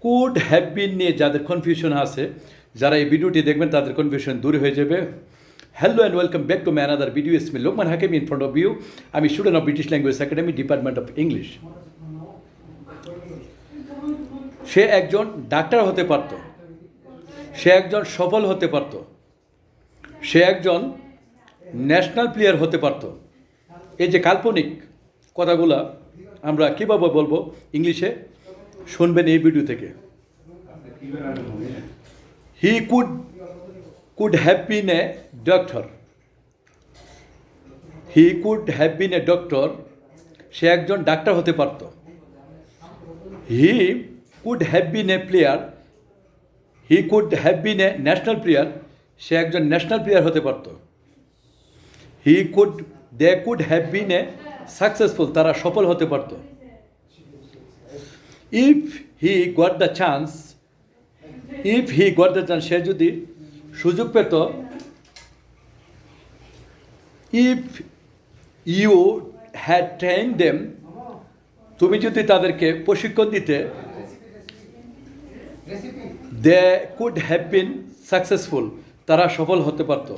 Could have বিন নিয়ে যাদের confusion আছে, যারা এই ভিডিওটি দেখবেন তাদের কনফিউশন দূর হয়ে যাবে। Hello and welcome back to my another video. It's me Lokman Hakim in front of you. আমি student of British language academy, department of English. সে একজন ডাক্তার হতে পারত, সে একজন সফল হতে পারত, সে একজন ন্যাশনাল প্লেয়ার হতে পারত। এই যে কাল্পনিক কথাগুলা আমরা কীভাবে বলবো ইংলিশে, শুনবেন এই ভিডিও থেকে। He could have been a doctor. He could have been a doctor. সে একজন ডাক্তার হতে পারত। He could have been a player. He could have been a national player. সে একজন ন্যাশনাল প্লেয়ার হতে পারত। They could have been a successful. তারা সফল হতে পারত। If he got the chance, সে যদি সুযোগ পেত, if you had train them, তুমি যদি তাদেরকে প্রশিক্ষণ দিতে, দে কুড হ্যাভ বিন সাকসেসফুল। তারা সফল হতে পারত।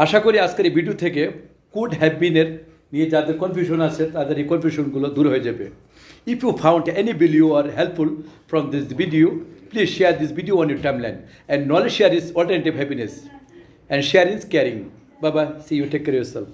আশা করি আজকের এই ভিডিও থেকে কুড হ্যাভ বিনের নিয়ে যাদের কনফিউশন আছে তাদের এই কনফিউশনগুলো দূর হয়ে যাবে। If you found any value or helpful from this video, please share this video on your timeline. And knowledge share is alternative happiness. And sharing is caring. Bye bye. See you. Take care of yourself.